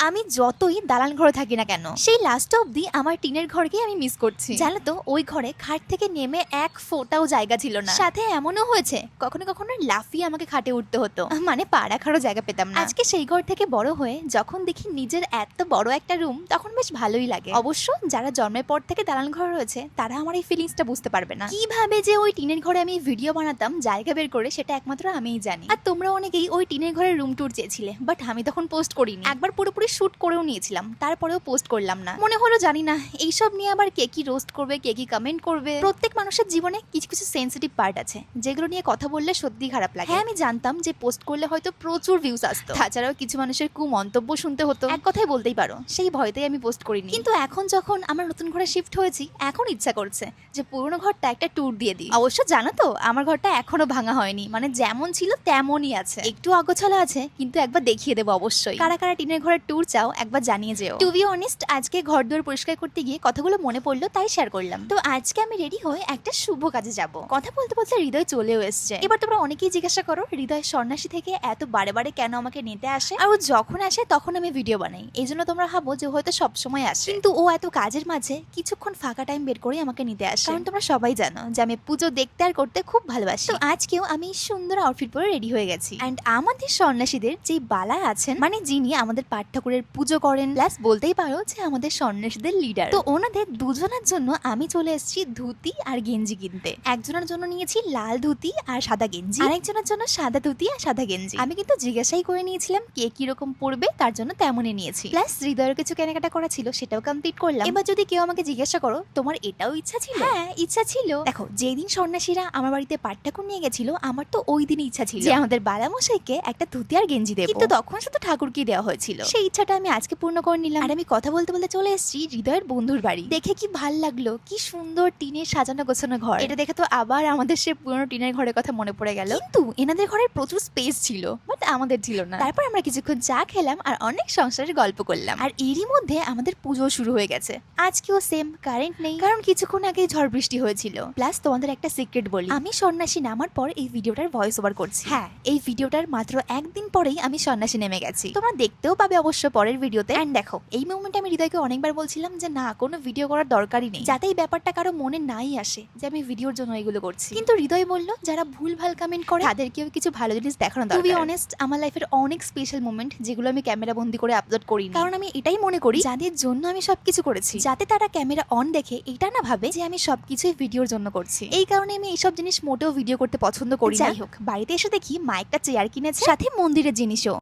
আমি যতই দালান ঘরে থাকি না কেন, সেই লাস্ট অবধি আমার টিনের ঘরকে আমি মিস করছি। জানো তো, ওই ঘরে খাট থেকে নেমে এক ফোঁটাও জায়গা ছিল না। সাথে এমনও হয়েছে কখনো কখনো লাফিয়ে আমাকে খাটে উঠতে হতো, মানে পা রাখারও জায়গা পেতাম না। আজকে সেই ঘর থেকে বড় হয়ে যখন দেখি নিজের এত বড় একটা রুম, তখন বেশ ভালোই লাগে। অবশ্য যারা জন্মের পর থেকে দালান ঘর রয়েছে তারা আমার এই ফিলিংসটা বুঝতে পারবে না। কিভাবে যে ওই টিনের ঘরে আমি ভিডিও বানাতাম জায়গা বের করে, সেটা একমাত্র আমিই জানি। আর তোমরা অনেকেই ওই টিনের ঘরের রুম ট্যুর চেয়েছিলে, বাট আমি তখন পোস্ট করিনি। একবার পুরোপুরি শুট করেও নিয়েছিলাম, তারপরেও পোস্ট করলাম না। মনে হলো জানি না এইসব নিয়ে আবার কে কি রোস্ট করবে, কে কি কমেন্ট করবে। প্রত্যেক মানুষের জীবনে কিছু কিছু সেন্সিটিভ পার্ট আছে যেগুলো নিয়ে কথা বললে সত্যি খারাপ লাগে। হ্যাঁ, আমি জানতাম যে পোস্ট করলে হয়তো প্রচুর ভিউজ আসতো, তাছাড়াও কিছু মানুষের কুমন্তব্য শুনতে হতো। এক কথাই বলতেই পারো, সেই ভয়তেই আমি পোস্ট করিনি। কিন্তু এখন যখন আমরা নতুন ঘরে শিফট হয়েছি, এখন ইচ্ছা করছে যে পুরোনো ঘরটা একটা ট্যুর দিয়ে দিই। অবশ্য জানো তো, আমার ঘরটা এখনো ভাঙা হয়নি, মানে যেমন ছিল তেমনই আছে, একটু অগোছালো আছে, কিন্তু একবার দেখিয়ে দেবো অবশ্যই। কারা কারা টিনের ঘরের ট্যুর চাও একবার জানিয়ে যেও। টু বি অনেস্ট, আজকে ঘর দুয়ার পরিষ্কার করতে গিয়ে কথাগুলো মনে পড়লো, তাই শেয়ার করলাম। তো আজকে আমি রেডি হয়ে একটা শুভ কাজে যাব। কথা বলতে বলতে হৃদয় চলেও এসছে। এবার তোমরা অনেকেই জিজ্ঞাসা করো, হৃদয় সন্ন্যাসী থেকে এত বারে বারে কেন আমাকে নিতে আসে, আর ও যখন আসে তখন আমি ভিডিও বানাই, এই জন্য তোমরা ভাবো যে হয়তো সবসময় আসে। কিন্তু ও এত কাজের মাঝে কিছুক্ষণ ফাঁকা টাইম বের করে আমাকে নিতে আসে, কারণ তোমরা সবাই জানো যে আমি পুজো দেখতে আর করতে খুব ভালোবাসি। তো আজকেও আমি সুন্দর আউটফিট পরে রেডি হয়ে গেছি। এন্ড আমাদের সন্ন্যাসীদের যে বালা আছেন, মানে যিনি আমাদের পাঠ ঠাকুরের পুজো করেন, প্লাস বলতেই পারো যে আমাদের সন্ন্যাসীদের লিডার, তো ওনাদের দুজনের জন্য আমি চলে এসেছি ধুতি আর গেঞ্জি কিনতে। একজনের জন্য নিয়েছি লাল ধুতি আর সাদা গেঞ্জি, আরেকজনের জন্য সাদা ধুতি আর সাদা গেঞ্জি। আমি কিন্তু জিজ্ঞাসাই করে নিয়েছিলাম কে কিরকম পড়বে, তার জন্য তেমনই নিয়েছি। প্লাস হৃদয়ের কিছু কেনাকাটা করা ছিল, সেটাও কমপ্লিট করলাম। এবার যদি কেউ আমাকে জিজ্ঞাসা করো তোমার এটাও ইচ্ছা ছিল, হ্যাঁ ইচ্ছা ছিল। দেখো, যেদিন সন্ন্যাসীরা আমার বাড়িতে পাঠ ঠাকুর নিয়ে গেছিল, আমার তো ওই দিনই ইচ্ছা ছিল যে আমাদের বালামশাইকে একটা ধুতি আর গেঞ্জি দেব, কিন্তু তখন শুধু ঠাকুরকে দেওয়া হয়েছিল। সেই ইচ্ছাটা আমি আজকে পূর্ণ করে নিলাম। আর আমি কথা বলতে বলতে চলে এসেছি হৃদয়ের বন্ধুর বাড়ি। দেখে কি ভাল লাগলো, কি সুন্দর টিনের সাজানো গোছানো ঘর। এটা দেখে তো আবার আমাদের সে পুরনো টিনের ঘরের কথা মনে পড়ে গেল। কিন্তু এনাদের ঘরের প্রচুর স্পেস ছিল, বাট আমাদের ছিল না। তারপর আমরা কিছুক্ষণ চা খেলাম আর অনেক সংসারের গল্প করলাম। আর এরই মধ্যে আমাদের পুজো শুরু হয়ে গেছে। আজকেও সেম, কারেন্ট নেই, কারণ কিছুক্ষণ আগে ঝড় বৃষ্টি হয়েছিল। প্লাস তোমাদের একটা সিক্রেট বলি, আমি সন্ন্যাসী নামার পর এই ভিডিওটার ভয়েস ওভার করছি। হ্যাঁ, এই ভিডিওটার মাত্র একদিন পরেই আমি সন্ন্যাসী নেমে গেছি। তোমরা দেখতেও পাবে অবশ্য পরের ভিডিওতে। এন্ড দেখো, এই মোমেন্টে আমি হৃদয়কে অনেকবার বলছিলাম যে না, কোনো ভিডিও করার দরকারই নেই, যাতে এই ব্যাপারটা কারো মনে নাই আসে যে আমি ভিডিওর জন্য এগুলো করছি। কিন্তু হৃদয় বলল যারা ভুল ভাল কমেন্ট করে তাদেরকেও কিছু ভালো জিনিস দেখানো দরকার। টু বি অনেস্ট, আমার লাইফের অনেক স্পেশাল মোমেন্ট যেগুলো আমি ক্যামেরা বন্দি করে আপলোড করি, কারণ আমি এটাই মনে করি যাদের জন্য আমি সবকিছু করেছি, যাতে তারা ক্যামেরা অন দেখে এটা না ভাবে যে আমি সবকিছুই ভিডিওর জন্য করছি। এই কারণে আমি এইসব জিনিস মোটেও ভিডিও করতে পছন্দ করি। যাই হোক, বাড়িতে এসে দেখি মা একটা চেয়ার কিনেছে, সাথে মন্দিরের জিনিসও।